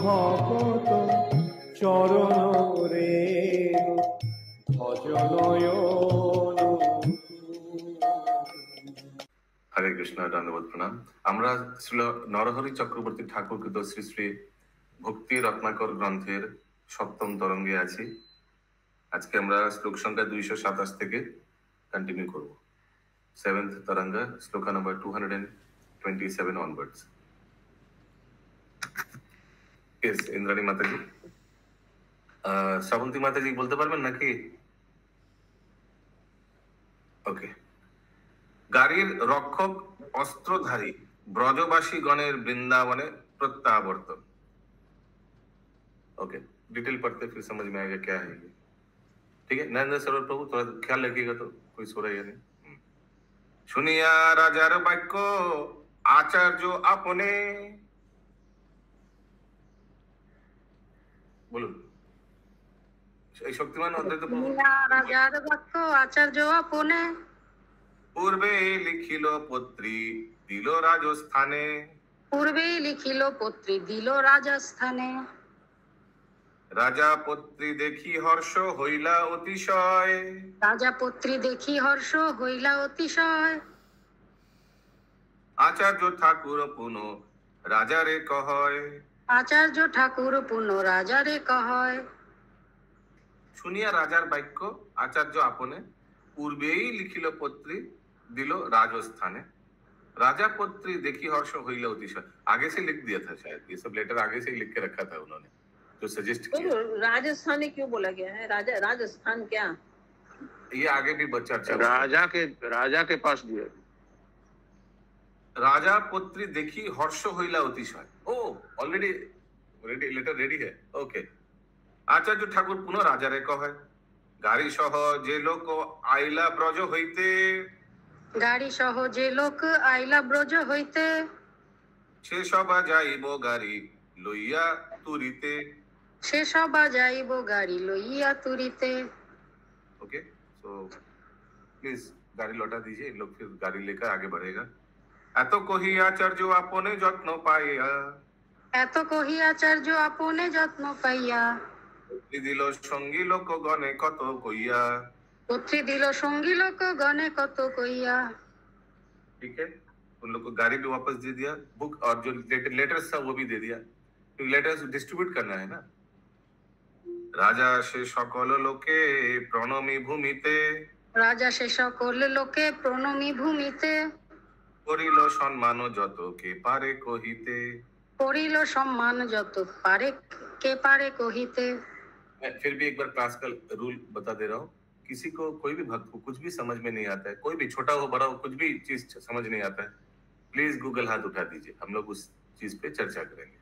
ভকত চরণ রেণু ভজনয়ন। হরে কৃষ্ণ, দণ্ডবোধ প্রণাম। আমরা ছিল নরহরি চক্রবর্তী ঠাকুরকৃত শ্রী শ্রী ভক্তি রত্নাকর গ্রন্থের সপ্তম তরঙ্গে আছি। আজকে আমরা শ্লোক সংখ্যা 227 থেকে কন্টিনিউ করব। Seventh Taranga, shloka number 227 onwards. Yes, Indrani Mataji. Shrabanti মাতাজি বলতে পারবেন নাকি? ওকে। গাড়ির রক্ষক অস্ত্রধারী ব্রজবাসী गणेर वृंदावने प्रत्यावर्तन। ओके, डिटेल पढ़ते फिर समझ में आएगा क्या है ये। ठीक है, नरेंद्र सरोवर प्रभु थोड़ा ख्याल रखिएगा तो कोई सो रहा है नहीं। শুনিয়া রাজার বাক্য আচার্য আপনে, বলুন। এই শক্তিমান অদ্বৈত প্রভু রাজার বাক্য আচার্য আপনে, পূর্বে লিখিল পত্রী দিল রাজস্থানে। পূর্বেই লিখিল পত্রী দিল রাজস্থানে। রাজা পত্রী দেখি হর্ষ হইলা অতিশয়। রাজা পত্রী দেখি হর্ষ হইলা অতিশয়। আচার্য ঠাকুর পুনঃ রাজারে কহয়। আচার্য ঠাকুর পুনঃ রাজারে কহয়। শুনিয়া রাজার বাক্য आचार्य आपने पूर्वेई लिखिल पत्री दिलो राजस्थाने। राजा पत्री देखी हर्ष होइला अतिशय। आगे से लिख दिया था शायद, ये सब लेटर आगे से ही लिख के रखा था उन्होंने, जो सजेस्ट किया। राजस्थान क्यों बोला गया है? राजस्थान क्या? ये आगे भी चर्चा। राजा के पास दिया। राजा पुत्री देखी हर्ष होइला अतिशय। ओ, ऑलरेडी लेटर रेडी है। ओके। आचार्य ठाकुर पुनः राजारे कहे, गाड़ी सह जे लोक आइला ब्रज हईते। গাড়ি সহ যে লোক আইলা ব্রজ হইতে। সে সবা যাইব গাড়ি লইয়া তুরিতে। সে সবা যাইব গাড়ি লইয়া তুরিতে। ओके, सो प्लीज गाड़ी लौटा दीजिए, इन लोग फिर गाड़ी लेकर आगे बढ़ेगा। এত কহি আচার্য আপনে যত্ন পাইয়া। এত কহি আচার্য আপনে যত্ন পাইয়া। পুত্রী দিল সঙ্গী লোক গণে কত কইয়া। পুত্রী দিল সঙ্গী লোক গণে কত কইয়া। ठीक है, उन लोग को गाड़ी भी वापस दे दिया, बुक और जो लेटर्स था वो भी दे दिया, क्योंकि लेटर्स डिस्ट्रीब्यूट करना है ना। राजा से सकल लोके प्रणमी भूमिते। রাজা সে সকল লোকে প্রণমী ভূমিতে। করিল সম্মান যত কে পারে কহিতে। করিল সম্মান যত পারে কে পারে কহিতে। मैं फिर भी एक बार क्लास का रूल बता दे रहा हूँ। किसी को, कोई भी भक्त को कुछ भी समझ में नहीं आता है, कोई भी छोटा हो बड़ा हो, कुछ भी चीज समझ नहीं आता है, प्लीज गूगल हाथ उठा दीजिए, हम लोग उस चीज पे चर्चा करेंगे।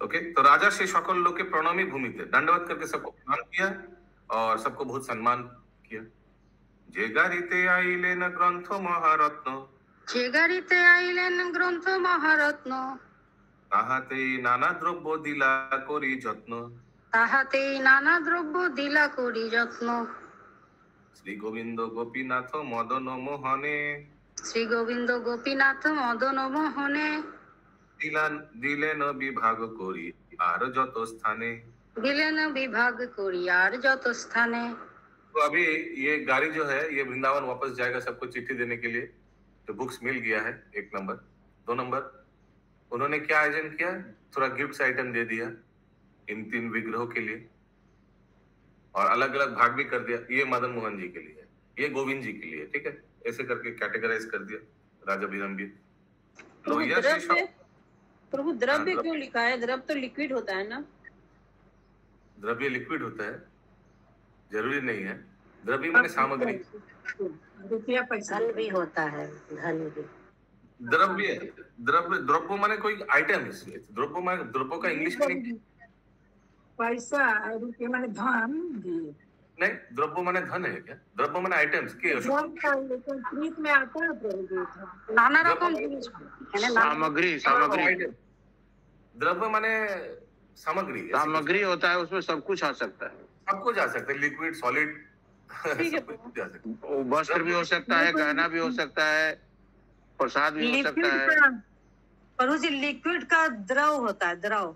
ओके, तो राजा से सकल लोग के प्रणमी भूमिते दंडवत करके सबको प्रणाम किया और सबको बहुत सम्मान किया। जे गाड़ीते आइलेन ग्रंथ महारत्न। যে গাড়িতে আইলেন গ্রন্থ মহারত্ন। তাহাতেই নানা দ্রব্য দিলা করি যত্ন। তাহাতেই নানা দ্রব্য দিলা করি যত্ন। শ্রী গোবিন্দ গোপীনাথ মদন মোহনে। শ্রী গোবিন্দ গোপীনাথ মদন মোহনে। দিলেন বিভাগ করি আর যত স্থানে। দিলেন বিভাগ করি আর যত স্থানে। तो अभी ये गाड़ी जो है ये वृंदावन वापस जाएगा सबको चिट्ठी देने के लिए। तो बुक्स मिल गया है, 1 नंबर। 2 नंबर, उन्होंने क्या आयोजन किया, थोड़ा गिफ्ट आइटम दे दिया इन 3 विग्रहों के लिए, और अलग अलग भाग भी कर दिया। ये मदन मोहन जी के लिए, ये गोविंद जी के लिए, ठीक है, ऐसे करके कैटेगराइज कर दिया राजा विरम्बित। प्रभु द्रव्य क्यों लिखा है? द्रव्य तो लिक्विड होता है ना। द्रव्य लिक्विड होता है, जरूरी नहीं है। द्रव्य माने सामग्री, रुपया पैसा भी होता है, धन भी। द्रव्य द्रव्य माने कोई आइटम है। द्रव्य माने, द्रव्य का इंग्लिश में पैसा, रुपया माने धन भी नहीं। द्रव्य माने धन है क्या? द्रव्य माने आइटम्स के में आता है नाना रकम सामग्री। द्रव्य माने सामग्री, सामग्री होता है, उसमें सब कुछ आ सकता है। सब कुछ आ सकता है, लिक्विड सॉलिड वस्त्र भी हो सकता है, गहना भी हो सकता है, प्रसाद भी हो सकता है। पर उसी लिक्विड का द्रव होता है, द्रव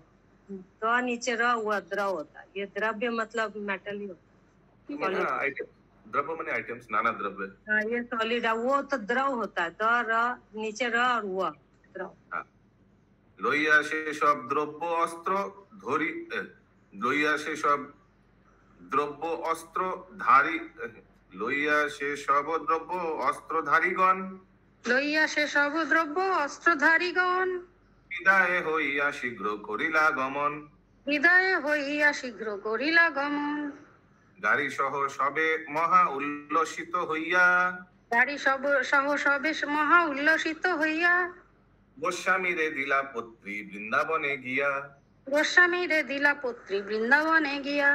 तो नीचे रह हुआ द्रव होता है। ये द्रव्य मतलब मेटल ही होता है। हाँ, आइटम द्रव्य माने आइटम्स, नाना द्रव्य। हाँ, ये सॉलिड है, वो तो द्रव होता है। नीचे रह और हुआ द्रव। हाँ, লইয়া সে সব দ্রব্য অস্ত্র ধরি লইয়া সে সব দ্রব্য অস্ত্র ধারী লইয়া সে সব দ্রব্য অস্ত্রধারীগণ লইয়া সে সব দ্রব্য অস্ত্রধারীগণ বিদায় হইয়া শীঘ্র করিলা গমন বিদায় হইয়া শীঘ্র করিলা গমন গাড়ি সহ সবে মহা উল্লসিত হইয়া গাড়ি সহ সবে মহা উল্লসিত হইয়া গোস্বামীরে দিলা পত্রী বৃন্দাবনে গিয়া গোস্বামীরে দিলা পত্রী বৃন্দাবনে গিয়া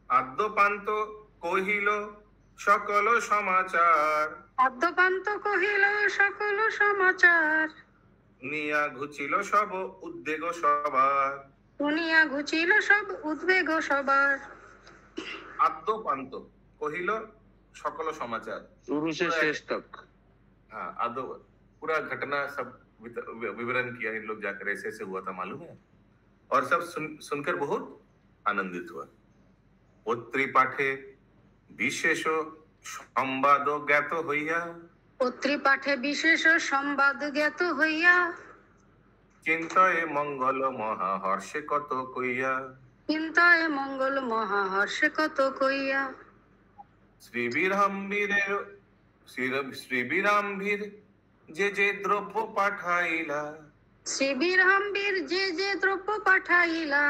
আদ্যপান্ত কহিল সকল সমাচার আদ্যপান্ত কহিল সকল সমাচার শুনিয়া ঘুচিল সব উদ্বেগ সবার শুনিয়া ঘুচিল সব উদ্বেগ সবার আদ্যপান্ত কহিল সকল সমাচার शुरू से शेष तक। हाँ आदो पूरा घटना सब विवरण किया इन लोग जाकर ऐसे ऐसे हुआ था मालूम है। और सब सुनकर बहुत आनंदित हुआ। पत्री पाठे विशेष संवाद ज्ञात হইয়া পত্রী পাঠে বিশেষ সংবাদ জ্ঞাত হইয়া চিন্তায় মঙ্গল মহা হর্ষে কত কইয়া চিন্তায় মঙ্গল মহা হর্ষে কত কইয়া শ্রীবীরাম্ভীর যে যে দ্রব্য পাঠাইলা শ্রীবীরাম্ভীর যে যে দ্রব্য পাঠাইলা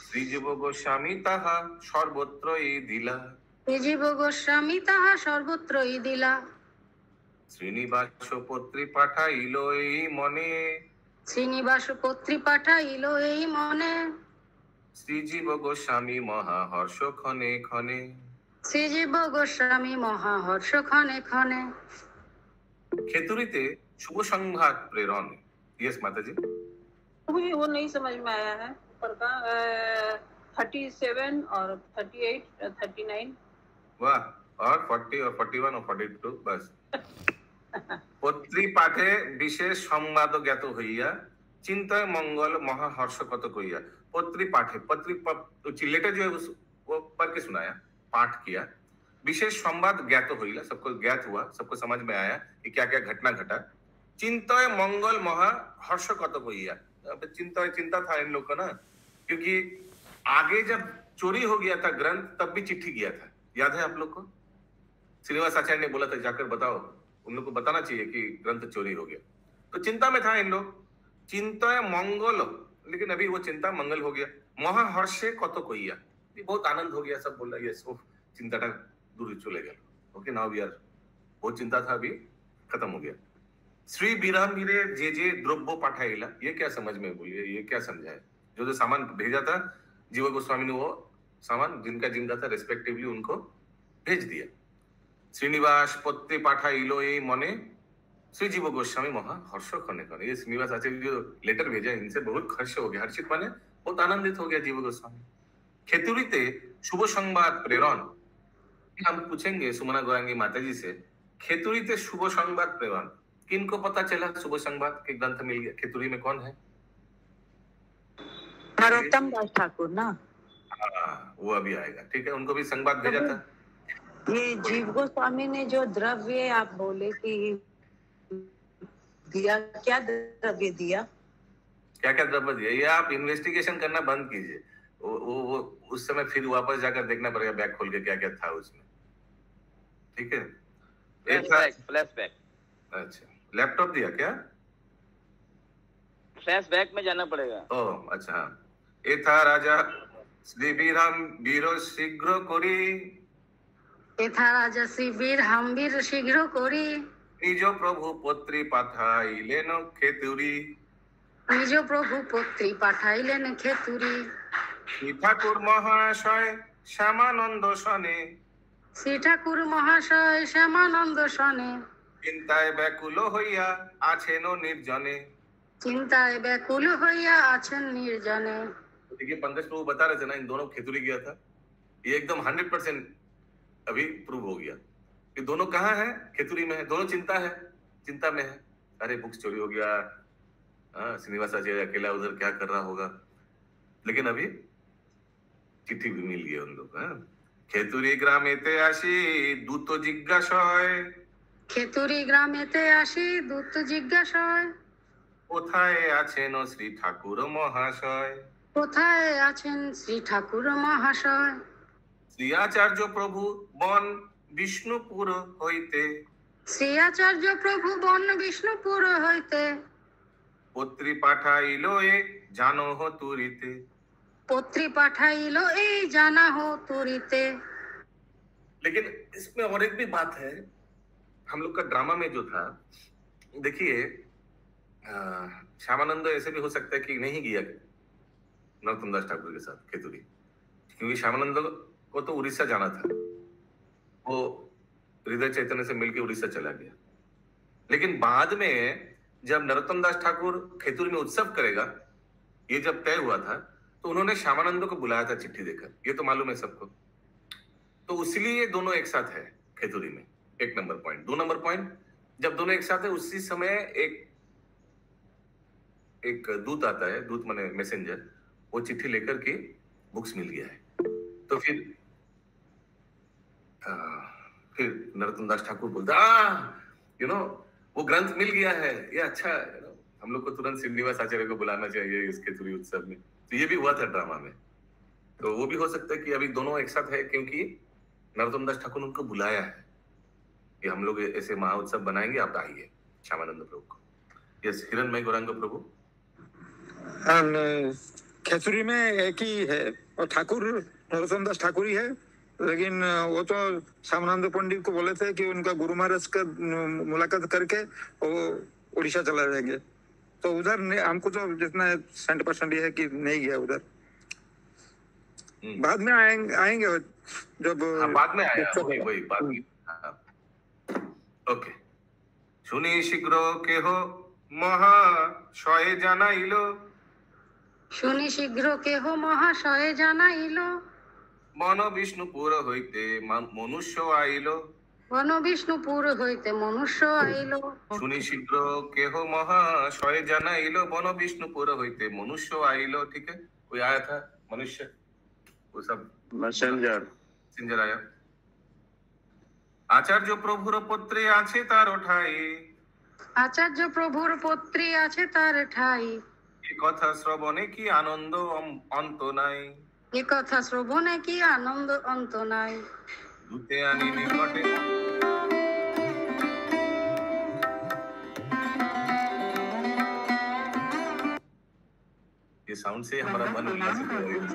শ্রীজীব গোস্বামী তাহা সর্বত্রই দিলা শ্রীজীব গোস্বামী তাহা সর্বত্রই দিলা শ্রীনিবাস পত্রী পাঠাইল এই মনে শ্রীনিবাস পত্রী পাঠাইল এই মনে শ্রীজীব গোস্বামী মহা হর্ষ ক্ষণে ক্ষণে শ্রীজীব গোস্বামী মহা হর্ষ ক্ষণে ক্ষণে খেতুরিতে শুভ সংবাদ প্রেরণ। यस माता जी। मुझे वो नहीं समझ में आया है ऊपर का 37 और 38 39। वाह, और 40 और 41 और 42 बस। পত্রী পাঠে বিশেষ সংবাদ জ্ঞাত হইয়া চিন্তায় मंगल महाहर्ष कत कहिया। पत्री पाठे पत्री लेटर जो है वो पढ़ के सुनाया, पाठ किया, विशेष संवाद ज्ञात होइला, सबको ज्ञात हुआ, सबको समझ में आया कि क्या क्या घटना घटा। चिंताय मंगल महाहर्ष कत कहिया। चिंता था इन लोग का ना, क्योंकि आगे जब चोरी हो गया था ग्रंथ तब भी चिट्ठी गया था, याद है आप लोग को? श्रीनिवास आचार्य ने बोला था जाकर बताओ, उन लोग को बताना चाहिए कि ग्रंथ चोरी हो गया। तो चिंता में था इन लोग, चिंता मंगल, लेकिन अभी वो चिंता मंगल हो गया। महाहर्षे कत कहिया, बहुत आनंद हो गया, सब बोला यस चिंताटा दूर चले गया। ओके, नाउ वी आर, वो चिंता था अभी खत्म हो गया। श्री बीरामीरे जे जे द्रव्य पाठाइला, ये क्या समझ में बोलिए, ये क्या समझा है? जो जो सामान भेजा था जीव गोस्वामी ने, वो सामान जिनका जिनका था रेस्पेक्टिवली उनको भेज दिया। श्रीनिवास पत्रे पाठाइलो ये मने श्रीजीव गोस्वामी महा हर्ष खने खने। ये श्रीनिवास आचार्य जो लेटर भेजा, इनसे बहुत हर्ष हो गया, हर्षित माने बहुत आनंदित हो गया जीव गोस्वामी। खेतुरीते शुभ संवाद प्रेरण। हम पूछेंगे सुमना गौरांगी माता जी से, खेतुरीते शुभ संवाद प्रेरण किनको पता चला? शुभ संवाद के ग्रंथ मिल गया। खेतुरी में कौन है? नरोत्तम दास ठाकुर ना। हाँ, वो अभी आएगा, ठीक है। उनको भी संवाद भेजा था। ये जीव गोस्वामी ने जो द्रव्य आप बोले कि दिया, क्या द्रव्य दिया? क्या क्या द्रव्य दिया, ये आप इन्वेस्टिगेशन करना बंद कीजिए। वो उस समय फिर वापस जाकर देखना पड़ेगा बैग खोल के क्या क्या था उसमें, ठीक है। फ्लैशबैक। अच्छा, लैपटॉप दिया क्या? फ्लैशबैक में जाना पड़ेगा। ओह अच्छा, हाँ। ये था राजा श्री बीराम बीरो शीघ्र करी, এথা রাজা শ্রী বীরহাম্বীর শীঘ্র করি নিজ প্রভু পত্রী পাঠাইলেন খেতুরি, নিজ প্রভু পত্রী পাঠাইলেন খেতুরি। শ্রী ঠাকুর মহাশয় শ্যামানন্দ সনে, শ্রী ঠাকুর মহাশয় শ্যামানন্দ সনে চিন্তায় ব্যাকুল হইয়া আছেন নির্জনে। চিন্তায় ব্যাকুল হইয়া আছেন নির্জনে। देखिए पंकज प्रभु बता रहे थे ना, इन दोनों खेतुरी गया था, ये एकदम 100% अभी प्रूव हो गया कि दोनों कहाँ है? खेतुरी में है। दोनों चिंता में है। अरे बुक्स चोरी हो गया, श्रीनिवासाचार्य अकेला उधर क्या कर रहा होगा। लेकिन अभी चिट्ठी भी मिल गई उन लोग। खेतुरी ग्रामेते आशी दूत जिज्ञासय, খেতুরি গ্রামেতে আসি দূত জিজ্ঞাসয়, কোথায় আছেন শ্রী ঠাকুর মহাশয়। কোথায় আছেন শ্রী ঠাকুর মহাশয়। শ্রী আচার্য প্রভু বন বিষ্ণুপুর হইতে, শ্রী আচার্য প্রভু বন বিষ্ণুপুর হইতে, পত্রী পাঠাইল এ জানো তুরিতে। পত্রী পাঠাইল এই জানা हो तुरिते। लेकिन इसमें और एक भी बात है, हम लोग का ड्रामा में जो था, देखिए श्यामानंद ऐसे भी हो सकता है कि नहीं गया नरोत्तम दास ठाकुर के साथ खेतुरी, क्योंकि श्यामानंद को तो उड़ीसा जाना था, वो हृदय चैतन्य से मिलकर उड़ीसा चला गया। लेकिन बाद में जब नरोत्तम दास ठाकुर खेतुरी में उत्सव करेगा, ये जब तय हुआ था, तो उन्होंने श्यामानंद को बुलाया था चिट्ठी देकर, ये तो मालूम है सबको। तो इसलिए ये दोनों एक साथ है खेतुरी में, 1 नंबर पॉइंट। 2 नंबर पॉइंट, जब दोनों एक साथ है उसी समय एक दूत आता है, दूत माने मैसेंजर, वो चिट्ठी लेकर के बुक्स मिल गया है। तो फिर नरोत्तम दास ठाकुर बोलता वो ग्रंथ मिल गया है, ये अच्छा है, हम लोग को तुरंत श्रीनिवास आचार्य को बुलाना चाहिए इस खेतुरी उत्सव में। तो ये भी हुआ था ड्रामा में। तो वो भी हो सकता है कि अभी दोनों एक साथ है, क्योंकि नरोत्तम दास ठाकुर ने उनको बुलाया है कि हम लोग ऐसे महाउत्सव बनाएंगे, आप आइए श्यामानंद प्रभु को। यस, हिरणमय गौरांग प्रभु। खेतुरी में एक ही है और ठाकुर नरोत्तम दास ठाकुर ही है, लेकिन वो तो श्यामानंद पंडित को बोले थे कि उनका गुरु महाराज का मुलाकात करके वो उड़ीसा चला जाएंगे। तो उधर हमको तो जितना 100% है कि नहीं गया उधर। बाद में आएंगे जब बाद में आया वही बात। ओके, শুনি শীঘ্র কেহ মহাশয়ে জানাইল, শুনি শীঘ্র কেহ মহাশয়ে জানাইল, মন বিষ্ণুপুর হইতে মনুষ্য আইল। বন বিষ্ণুপুর হইতে মনুষ্য আইল। শুনি শীঘ্র কেহ মহাশয়ে জানাইল, বন বিষ্ণুপুর হইতে মনুষ্য আইল। ठीक है, कोई आया था मनुष्य, वो सब मैसेंजर आया। आचार्य प्रभुर पुत्री আছে তার ঠাই, আচার্য প্রভুর পত্রী আছে তার ঠাই, এই কথা শ্রবণে কি আনন্দ অন্ত নাই। এ কথা শ্রবণে কি আনন্দ অন্ত নাই। দূতে আনি নিকটে, ये साउंड से हमारा मन उल्लासित हो जाएगा।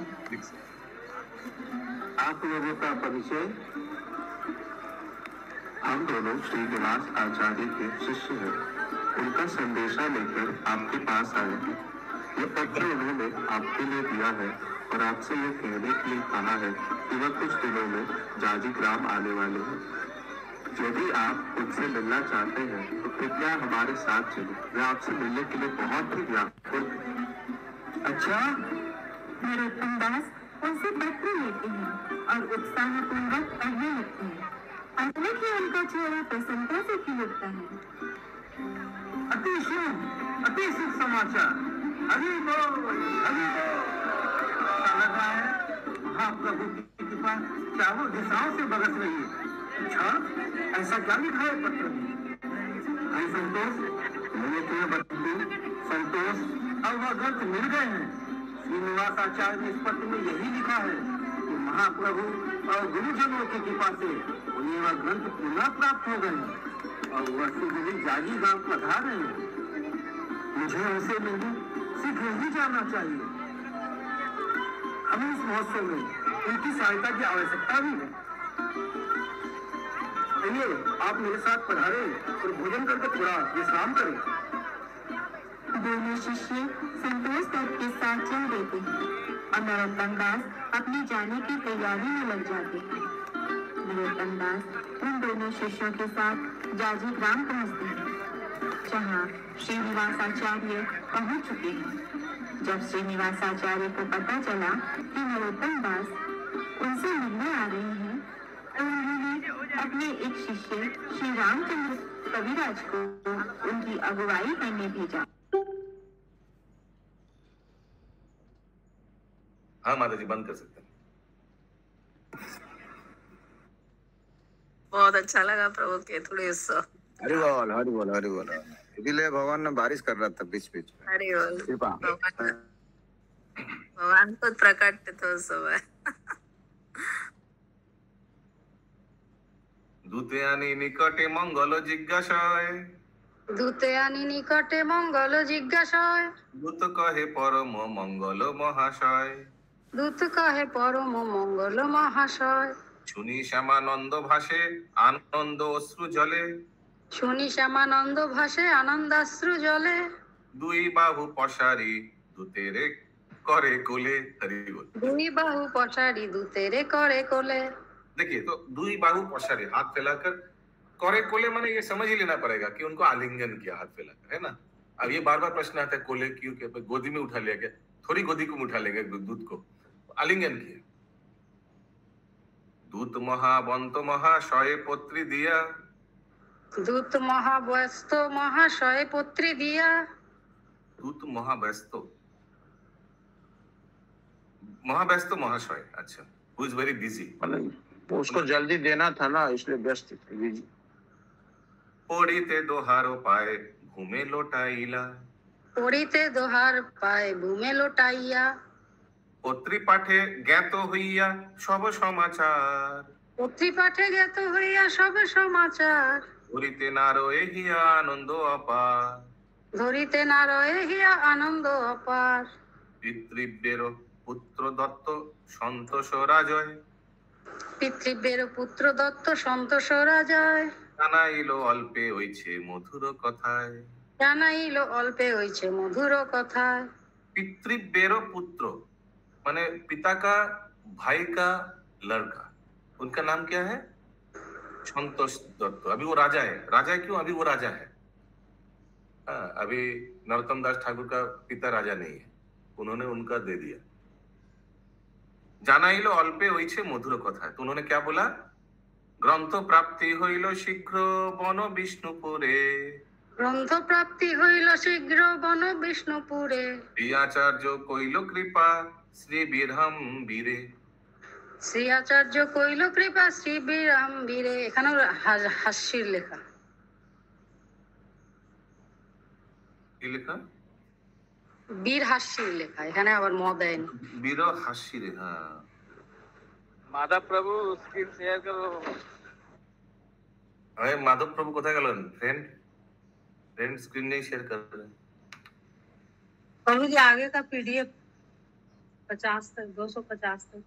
आप लोगों का परिचय, हम दोनों श्रीनिवास आचार्य के शिष्य हैं। उनका संदेशा लेकर आपके पास आए हैं। ये पत्र उन्होंने आपके लिए दिया है और आपसे ये कहने के लिए कहा है कि वह कुछ दिनों में जाजी ग्राम आने वाले हैं। यदि आप उनसे मिलना चाहते हैं तो कृपया हमारे साथ चलें। वे आपसे मिलने के लिए बहुत ही व्याकुल हैं। अच्छा, नरोत्तम दास उनसे पत्र लेते हैं और उत्साहपूर्वक पढ़ने लगते हैं। अचानक ही उनका चेहरा प्रसन्नता से खिल उठता है। अति शुभ समाचार, हरि बोल, हरि बोल। ऐसा लग रहा है महाप्रभु की कृपा चारों दिशाओं से बरस रही है। अच्छा, ऐसा क्या लिखा है पत्र में? भाई संतोष, मैंने तुम्हें बताऊं, संतोष अब वह ग्रंथ मिल गए हैं। श्रीनिवास आचार्य ने इस पत्र में यही लिखा है कि महाप्रभु और गुरुजनों की कृपा से उन्हें वह ग्रंथ पुनः प्राप्त हो गए हैं और वह शीघ्र ही जाजी गांव पधार रहे हैं। मुझे उनसे मिलने शीघ्र ही जाना चाहिए। हमें इस महोत्सव में उनकी सहायता की आवश्यकता भी है। चलिए, आप मेरे साथ पधारे और भोजन करके थोड़ा विश्राम करें। दोनों शिष्य संतोष दत्त के साथ चल देते हैं और नरोत्तम दास अपने जाने की तैयारी में लग जाते हैं। नरोत्तम दास उन दोनों शिष्यों के साथ जाजी ग्राम पहुंचते हैं, जहां श्रीनिवास आचार्य पहुंच चुके हैं। जब श्रीनिवास आचार्य को पता चला कि नरोत्तम दास उनसे मिलने आ रहे हैं, तो उन्होंने अपने एक शिष्य श्री रामचंद्र कविराज को उनकी अगुवाई करने भेजा। हाँ माता जी बंद कर सकते हैं। बहुत अच्छा लगा प्रभु के थोड़े सो। हरि बोल हरि बोल हरि बोल। इसीलिए भगवान ने बारिश कर रहा था बीच बीच में। हरि बोल। कृपा। भगवान खुद प्रकट तो सब है। दूते आनी निकटे मंगल जिज्ञासय। दूते आनी निकटे मंगल जिज्ञासय। दूत कहे परम मंगल महाशय। दूत कहे परम मंगल महाशय। শুনি শ্যামানন্দ ভাসে আনন্দ অশ্রু জলে। শুনি শ্যামানন্দ ভাসে আনন্দাশ্রু জলে। দুই বাহু পসারি দূতেরে করে কোলে। হরি बोल। দুই বাহু পসারি দূতেরে করে কোলে। देखिए तो दुई बाहु पसारे हाथ फैलाकर करे कोले माने ये समझ ही लेना पड़ेगा कि उनको आलिंगन किया हाथ फैलाकर, है ना। अब ये बार बार प्रश्न आता है कोले क्यों क्या गोदी में उठा लिया क्या? थोड़ी गोदी को उठा लेंगे दूध को, आलिंगन किया। दूत महाबंत महाशय पत्री दिया। दूत महाव्यस्त महाशय पत्री दिया। दूत महाव्यस्त महाव्यस्त महाशय, अच्छा, हु इज वेरी बिजी। उसको जल्दी देना था ना, इसलिए व्यस्त थे। पड़ीते दोहारो पाए घूमे लोटाइला। पड़ीते दोहार पाए घूमे लोटाइया। पत्री पाठे ज्ञात हইয়া সব সমাচার। পত্রী পাঠে জ্ঞাত হইয়া সব সমাচার। ধরিতে না রয়ে হিয়া আনন্দ অপার। ধরিতে না রয়ে হিয়া আনন্দ অপার। পিতৃব্যের পুত্র দত্ত সন্তোষ রাজয়। পিতৃব্যের পুত্র দত্ত সন্তোষ রাজয়। জানাইল অল্পে হইছে মধুর কথায়। জানাইল অল্পে হইছে মধুর কথায়। पितृव्येर पुत्र माने पिता का भाई का लड़का, उनका नाम क्या है? संतोष दत्त। अभी वो राजा है। राजा है क्यों? अभी वो राजा है। हाँ, अभी नरोत्तम दास ठाकुर का पिता राजा नहीं है, उन्होंने उनका दे दिया। জানাইলো অল্পে হইছে মধুর কথা। তো उन्होंने क्या बोला? গ্রন্থ প্রাপ্তি হইল শীঘ্র বন বিষ্ণুপুরে। গ্রন্থ প্রাপ্তি হইল শীঘ্র বন বিষ্ণুপুরে। শ্রী আচার্য কইল কৃপা শ্রী বীরহাম্বীরে। শ্রী আচার্য কইল কৃপা শ্রী বীরহাম্বীরে। এখানে হাস্যির লেখা। কি লেখা? বীর হাস্যির লেখা, এখানে আবার ম দেয়নি। বীর হাস্যিরে। হ্যাঁ माधव प्रभु स्क्रीन शेयर करो। अरे माधव प्रभु কোথায় গেলেন? फ्रेंड स्क्रीन नहीं शेयर कर रहे। प्रभु जी आगे का पीडीएफ 50 तक 250 तक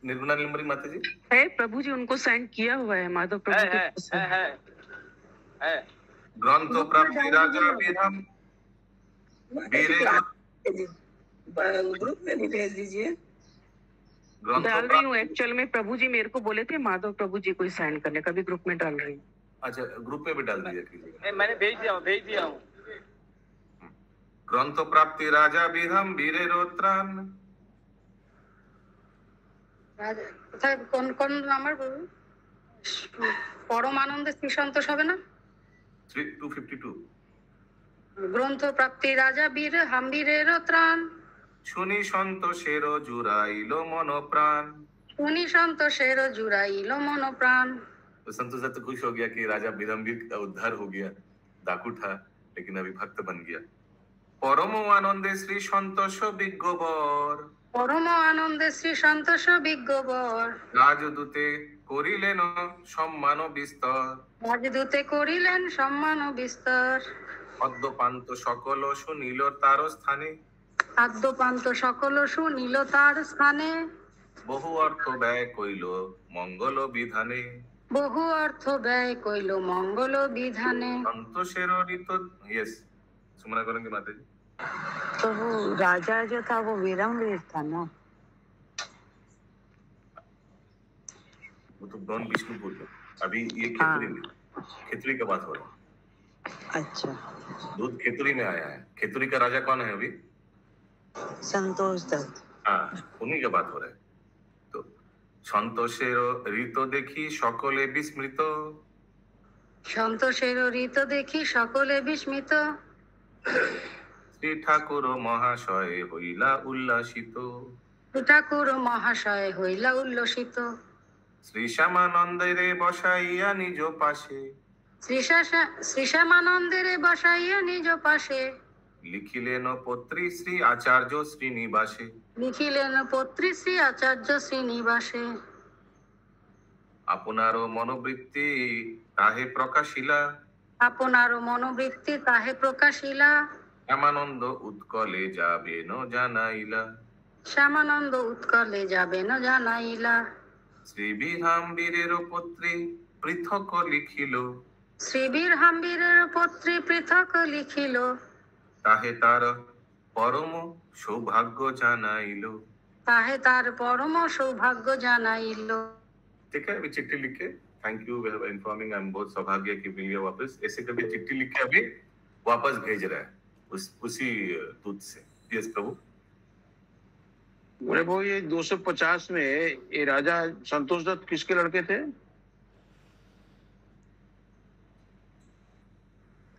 निर्मला नीलमणि माता जी है। प्रभु जी उनको सेंड किया हुआ है माधव प्रभु है ग्रंथ प्राप्ति राजा विरम वीरे। ग्रुप में भी भेज दीजिए। डाल रही हूँ। एक्चुअल में प्रभु जी मेरे को बोले थे माधव प्रभु जी को ही सेंड करने का, भी ग्रुप में डाल रही हूँ। अच्छा ग्रुप में भी डाल दिया कीजिएगा। मैंने भेज दिया हूँ। ग्रंथ प्राप्ति राजा विरम वीरे रोत्रान। কোথায় কোন কোন নাম্বার বলুন? পরমানন্দে শ্রী সন্তোষ হবে না? 252 গ্রন্থ প্রাপ্তি রাজা বীর হাম্বীরের ত্রাণ। শুনি সন্তোষের জুড়াইল মন প্রাণ। শুনি সন্তোষের জুড়াইল মন প্রাণ। तो संतोष दत्त खुश हो गया कि राजा बिरमवीर का उद्धार हो गया। डाकू था लेकिन अभी भक्त बन गया। परम आनंदे श्री संतोष विज्ञवर। परम आनंदे श्री संतोष विज्ञवर। রাজদূতে করিলেন সম্মান বিস্তর। রাজদূতে করিলেন সম্মান বিস্তর। অদ্যপান্ত সকল শুনিল তার স্থানে। আদ্যপান্ত সকল শুনিল তার স্থানে। বহু অর্থ ব্যয় কইল মঙ্গল বিধানে। বহু অর্থ ব্যয় কইল মঙ্গল বিধানে। संतोषेर ऋत यस सुमना करेंगे माता जी। तो वो राजा जो था वो वीरमवीर था ना? वो तो डॉन विष्णुपुर है। अभी ये खेतरी में खेतरी का बात हो रहा है। अच्छा दूध खेतरी में आया है। खेतरी का राजा कौन है अभी? संतोष दत्त। हाँ उन्हीं का बात हो रहा है। तो সন্তোষের ঋত দেখি সকলে বিস্মৃত, সন্তোষের ঋত দেখি সকলে বিস্মিত, শ্রী ঠাকুর মহাশয় হইলা উল্লাসিত, ঠাকুর মহাশয় হইলা উল্লসিত, শ্রী শ্যামানন্দের বসাইয়া নিজ পাশে, শ্রী শ্যামানন্দের বসাইয়া নিজ পাশে, লিখিলেন পত্রী শ্রী আচার্য শ্রীনিবাসে, লিখিলেন পত্রী শ্রী আচার্য শ্রীনিবাসে, আপনার মনোবৃত্তি তাহে প্রকাশিলা, আপনার মনোবৃত্তি তাহে প্রকাশিলা, শ্যামানন্দ উৎকলে যাবে ন জানাইলা, শ্যামানন্দ উৎকলে যাবে না জানাইলা, শ্রী বীরাম্বীরের পত্রী পৃথক লিখিল, শ্রীবীর হাম্বীরের পত্রী পৃথক লিখিল, তাহে তার পরম সৌভাগ্য জানাইল। তাহে তার পরম সৌভাগ্য জানাইল। ठीक है, अभी चिट्ठी लिख के thank you informing I am बहुत सौभाग्य की मिल गया वापस। ऐसे कभी चिट्ठी लिख के अभी वापस भेज रहा है उसी दूत से। यस प्रभु। बोले भाई ये 250 में ये राजा संतोष दत्त किसके लड़के थे?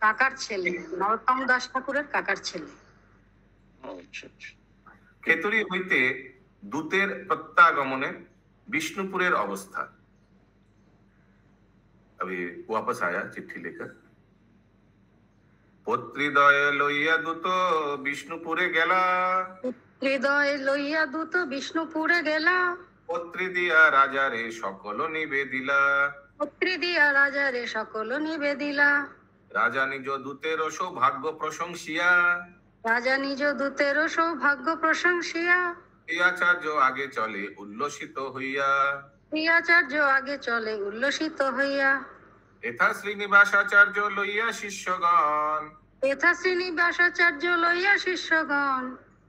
কাকার ছেলে, নরোত্তম দাস ঠাকুরের কাকার ছেলে। अच्छा अच्छा। खेतुरी হইতে দূতের প্রত্যাগমনে विष्णुपुरेर अवस्था। अभी वापस आया चिट्ठी लेकर। पुत्रीदय लइया दूत विष्णुपुरे गेला, হৃদয় লইয়া দূত বিষ্ণুপুরে গেলা, पुत्री दिया राजा रे सकल निवेदिला, পুত্রী দিয়া রাজারে সকল নিবেদিলা, राजा निज दूतेर सौभाग्य प्रशंसिया, রাজা নিজ দূতের সৌভাগ্য প্রশংসিয়া, এই আচার্য আগে চলে উল্লসিত হইয়া, এই আচার্য আগে চলে উল্লসিত হইয়া, এথা শ্রীনিবাস আচার্য লইয়া শিষ্যগণ, এথা শ্রীনিবাসাচার্য লইয়া শিষ্যগণ,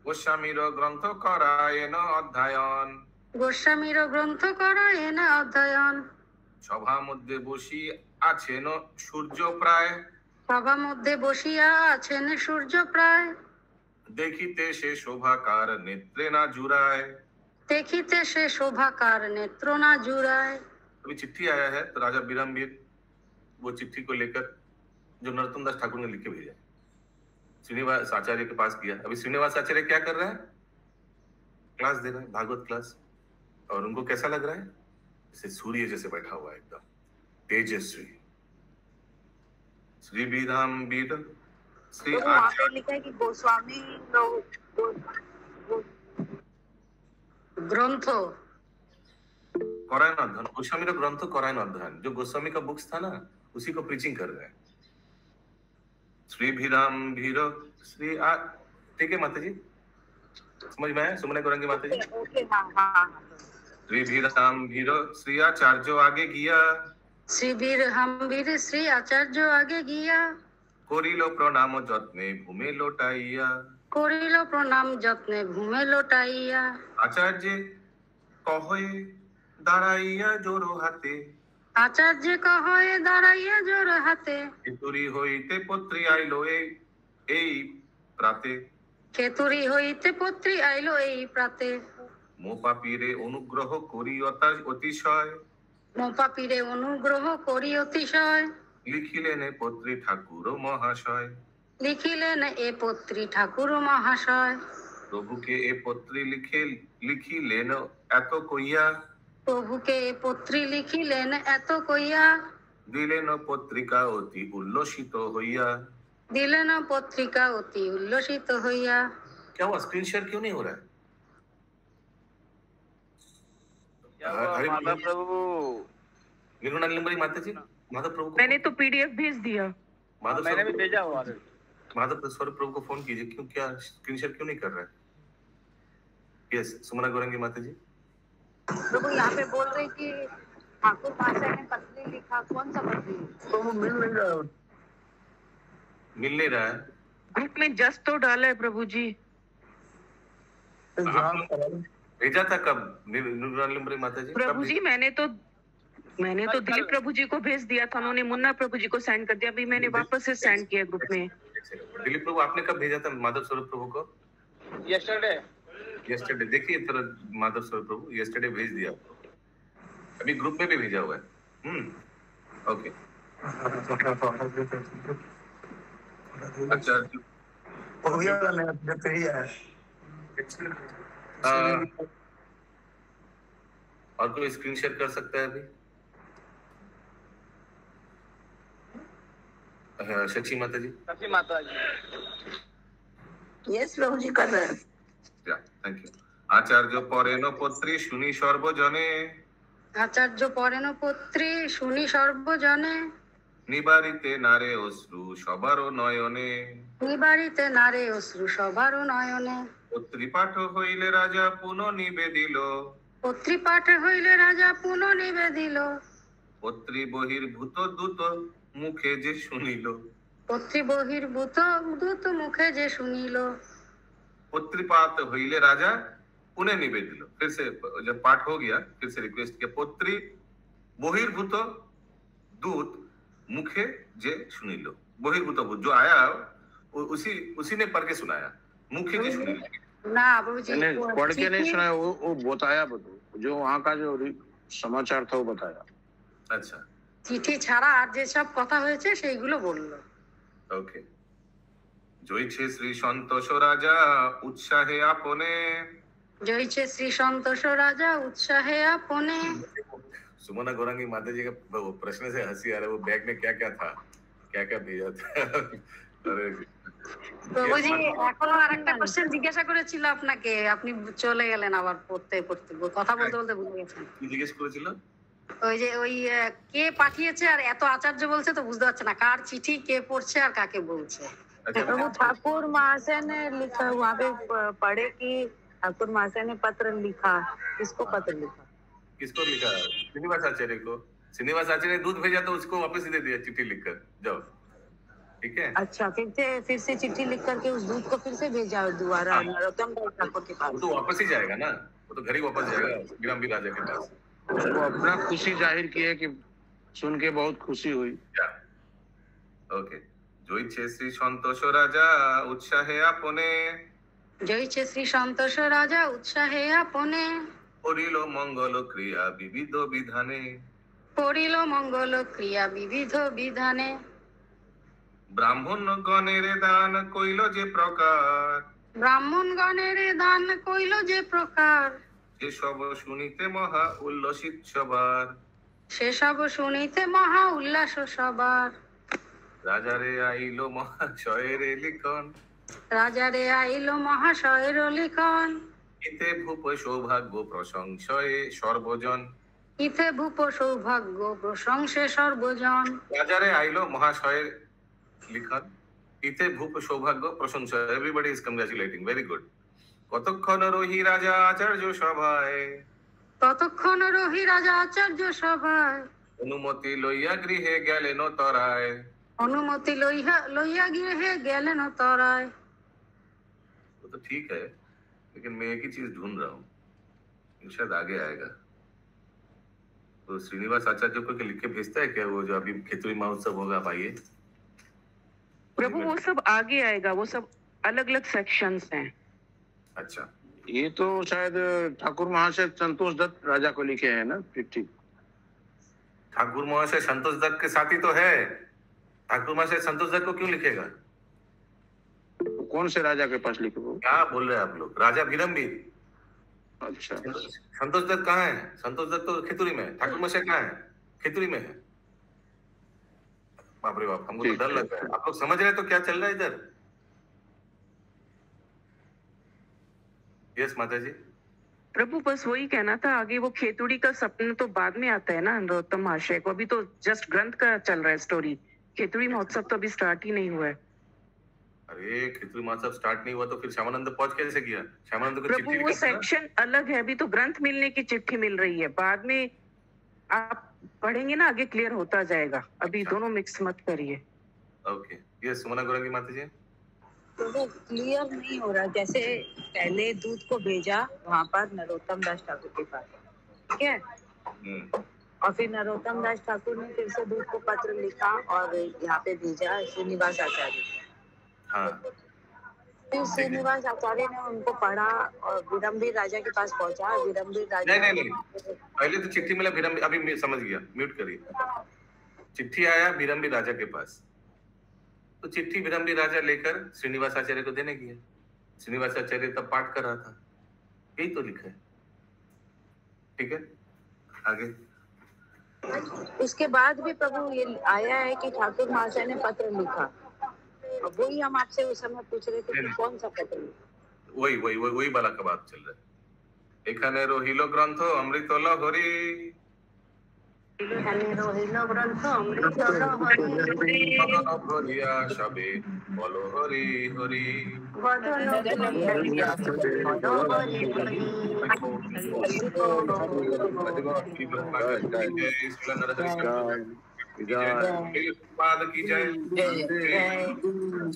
গোস্বামীর গ্রন্থ করায়েন অধ্যয়ন, গোস্বামীর গ্রন্থ করায়েন অধ্যয়ন, সভা মধ্যে বসি আছেন সূর্য প্রায়, সভা মধ্যে বসিয়া আছেন সূর্য প্রায়, দেখিতে সে শোভাকার নেত্রে না জুড়ায়, দেখিতে সে শোভাকার নেত্র না জুড়ায়। अभी चिट्ठी आया है तो राजा बीराम्बीर वो चिट्ठी को लेकर जो नरोत्तम दास ठाकुर ने लिख के भेजा, श्रीनिवास आचार्य के पास किया। अभी श्रीनिवास आचार्य क्या कर रहा है? क्लास दे रहा है, भागवत क्लास। और उनको कैसा लग रहा है? जैसे सूर्य जैसे बैठा हुआ है, एकदम तेजस्वी। श्री बीराम्बीर श्री आचार्य लिखा है कि गोस्वामी लोग ग्रंथ करायन अध्ययन, गोस्वामी का ग्रंथ करायन अध्ययन, जो गोस्वामी का बुक्स था ना उसी को प्रीचिंग कर रहे हैं। श्री बीराम्बीर श्री ठीक है माता जी, समझ में आया? सुमने करेंगे माता जी। श्री बीराम्बीर श्री आचार्य आगे गया, শ্রী বীর হাম্বীর শ্রী আচার্য আগে গিয়া, করিল প্রণাম যত্নে ভূমে লোটাইয়া, করিল প্রণাম যত্নে ভূমে লোটাইয়া, আচার্য কহে দাঁড়াইয়া জোর হাতে, আচার্য কহে দাঁড়াইয়া জোর হাতে, খেতুরি হইতে পত্রী আইলো এই প্রাতে, খেতুরি হইতে পত্রী আইলো এই প্রাতে, মো পাপীরে অনুগ্রহ করি অতিশয়, মোপাপীরে অনুগ্রহ করি অতিশয়, লিখিলেন পত্রী ঠাকুর মহাশয়, লিখিলেন এ পত্রী ঠাকুর মহাশয়, প্রভুকে এ পত্রী লিখিলেন এত কইয়া, প্রভুকে এ পত্রী লিখিলেন এত কইয়া, দিলেন পত্রিকা অতি উল্লসিত হইয়া, দিলেন পত্রিকা অতি উল্লসিত হইয়া। क्या हुआ? स्क्रीन शेयर क्यों नहीं हो रहा है? माता प्रभु निर्मलानंदमयी माता जी, माधव प्रभु को मैंने तो पीडीएफ भेज दिया। माधव मैंने भी स्वरूप भेजा हुआ है। माधव स्वरूप प्रभु को फोन कीजिए, क्यों क्या स्क्रीन शेयर क्यों नहीं कर रहा है? यस, सुमना गौरंगी माता जी। प्रभु यहाँ पे बोल रहे कि ठाकुर भाषा में पत्री लिखा, कौन सा पत्री? मिल नहीं रहा है। ग्रुप में जस्ट तो डाला है प्रभु जी। भेजा था कब निर्मलानंदमयी माता जी? प्रभु जी मैंने तो दिलीप प्रभु जी को भेज दिया था, उन्होंने मुन्ना प्रभु जी को सेंड कर दिया, अभी मैंने वापस से सेंड किया ग्रुप में। दिलीप प्रभु आपने कब भेजा था माधव स्वरूप प्रभु को? Yesterday yesterday. देखिए तरह माधव स्वरूप प्रभु यस्टरडे भेज दिया आपको। अभी ग्रुप में भी भेजा हुआ है। ओके। अच्छा हो गया जब सही है। और कोई स्क्रीन शेयर कर सकता है अभी? शची माता जी। शची माता जी। यस प्रभु जी कर रहे हैं। Thank you. आचार्य परेण पुत्री शुनि सर्वजने আচার্য পরেণ পুত্রী শুনি সর্বজনে নিবারিতে নারে অশ্রু সবার নয়নে নিবারিতে নারে অশ্রু সবার নয়নে পুত্রী পাঠ হইলে রাজা পুনঃ নিবেদিল পুত্রী পাঠ হইলে রাজা পুনঃ নিবেদিল পুত্রী বহির্ভূত দূত মুখে যে শুনিল পুত্রী বহির্ভূত দূত মুখে যে শুনিল पुत्रीपात होइले राजा उन्हें निवेदिल। फिर से जब पाठ हो गया फिर से रिक्वेस्ट किया पुत्री बहिर्भूत दूत मुखे जे सुनिलो। बहिर्भूत भूत जो आया उसी ने पढ़ के सुनाया मुखे जे सुनिलो। ना बाबूजी पढ़ के नहीं सुनाया, वो बताया जो वहाँ का जो समाचार था वो बताया। अच्छा চিঠি ছাড়া আর যে সব কথা হয়েছে সেইগুলো বললো। ओके। জয়ছে শ্রী সন্তোষ রাজা উৎসাহে আপনে জয়ছে শ্রী সন্তোষ রাজা উৎসাহে আপনে। सुमना गौरांगी माता जी का प्रश्न से हंसी आ रहा है। वो बैग में क्या क्या था, क्या क्या भेजा था। अरे প্রভুজি এখনো আরেকটা কোশ্চেন জিজ্ঞাসা করেছিল আপনাকে, আপনি চলে গেলেন আবার পড়তে পড়তে কথা বলতে বলতে ভুলে গেছেন। কি জিজ্ঞেস করেছিল? ওই যে ওই কে পাঠিয়েছে আর এত আচার্য বলছে তো বুঝতে পারছে না কার চিঠি কে পড়ছে আর কাকে বলছে। प्रभु ठाकुर महाशय ने लिखा, वहाँ पे पढ़े कि ठाकुर महाशय ने पत्र लिखा। किसको पत्र लिखा? किसको लिखा? श्रीनिवास आचार्य को। श्रीनिवास आचार्य ने दूध भेजा तो उसको वापस दे दिया चिट्ठी लिखकर, जाओ। ठीक है। अच्छा फिर से चिट्ठी लिख करके उस दूध को फिर से भेजा दोबारा नरोत्तम दास ठाकुर के पास। वो तो वापस ही जाएगा ना, वो तो घर ही वापस जाएगा विरामबी राजा के पास। उसको अपना खुशी जाहिर की है कि सुन के बहुत खुशी हुई। ओके। জয়ছে শ্রী সন্তোষ রাজা উৎসাহে আপনে জয়ছে শ্রী সন্তোষ রাজা উৎসাহে আপনে করিল মঙ্গল ক্রিয়া বিবিধ বিধানে করিল মঙ্গল ক্রিয়া বিবিধ বিধানে ব্রাহ্মণ গণের দান কইল যে প্রকার ব্রাহ্মণ গণের দান কইল যে প্রকার সেসব শুনিতে মহা উল্লসিত সবার সেসব শুনিতে মহা উল্লাস সবার রাজারে আইলো মহাশয়ের লিখন রাজারে আইলো মহাশয়ের লিখন ইতে ভূপ সৌভাগ্য প্রশংসয়ে সর্বজন ইতে ভূপ সৌভাগ্য প্রশংসে সর্বজন রাজারে আইলো মহাশয়ের লিখন ইতে ভূপ সৌভাগ্য প্রশংসা everybody is congratulating very good কতক্ষণ রহি রাজা আচার্য সভায় ততক্ষণ রহি রাজা আচার্য সভায় অনুমতি লইয়া গৃহে গেলেন তরায় অনুমতি লইয়া গৃহে গেলেন তরায়। वो तो ठीक है लेकिन मैं एक ही चीज ढूंढ रहा हूँ, शायद आगे आएगा। तो श्रीनिवास आचार्य को लिख के भेजता है क्या वो जो अभी खेतुरी महोत्सव होगा, आप आइए। प्रभु वो सब आगे आएगा, वो सब अलग अलग सेक्शंस हैं। अच्छा ये तो शायद ठाकुर महाशय संतोष दत्त राजा को लिखे हैं ना चिट्ठी। ठाकुर महाशय संतोष दत्त के साथी तो है, ठाकुर महाशय संतोष दत्त को क्यों लिखेगा? कौन से राजा के पास लिखे? क्या बोल रहे हैं आप लोग? राजा विरमबीर। अच्छा संतोष दत्त कहाँ है? संतोष दत्त तो खेतुरी में है। ठाकुर महाशय कहाँ है? खेतुरी में है। बाप रे बाप, हमको तो डर लग रहा है। आप लोग समझ रहे हैं तो क्या चल रहा है इधर? यस माता जी। प्रभु बस वही कहना था, आगे वो खेतुड़ी का सपना तो बाद में आता है ना नरोत्तम महाशय को, अभी तो जस्ट ग्रंथ का चल रहा है स्टोरी। खेतुड़ी महोत्सव तो अभी स्टार्ट ही नहीं हुआ है। अरे खेतुरी महोत्सव स्टार्ट नहीं हुआ तो फिर श्यामानंद पहुंच कैसे किया? श्यामानंद को प्रभु वो सेक्शन अलग है, अभी तो ग्रंथ मिलने की चिट्ठी मिल रही है, बाद में आप पढ़ेंगे ना आगे क्लियर होता जाएगा, अभी दोनों मिक्स मत करिए। ओके। यस सुमना गौरांगी माता जी। तो वो क्लियर नहीं हो रहा। जैसे पहले दूध को भेजा वहाँ पर नरोत्तम दास ठाकुर के पास, ठीक है, और फिर नरोत्तम दास ठाकुर ने फिर से दूध को पत्र लिखा और यहाँ पे भेजा श्रीनिवास आचार्य। हाँ। फिर श्रीनिवास आचार्य ने उनको पढ़ा और विरम्बीर राजा के पास पहुंचा। विरम्बीर राजा नहीं, पहले तो चिट्ठी मिला विरम्बीर, अभी मैं समझ गया, म्यूट करिए। चिट्ठी आया विरम्बीर राजा के पास, तो चिट्ठी विरम्बीर राजा लेकर श्रीनिवास आचार्य को देने गया। श्रीनिवास आचार्य तब पाठ कर रहा था, यही तो लिखा है। ठीक है, आगे। उसके बाद भी प्रभु ये आया है कि ठाकुर महाशय ने पत्र लिखा, और वही हम आपसे उस समय पूछ रहे थे कि कौन सा पत्र लिखा। वही वाला का बात चल रहा है। एखाने रहिल ग्रंथ अमृत लहरी, এখানে রহিল গ্রন্থ অমৃত লহরী, ভরিয়া সবে বলো হরি হরি। বদন ভরিয়া সবে বলো হরি হরি। पाद की जय।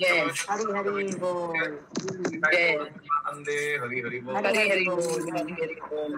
जय हरि हरि बोल, जय हरि हरि बोल, हरि हरि बोल, हरि हरि बोल।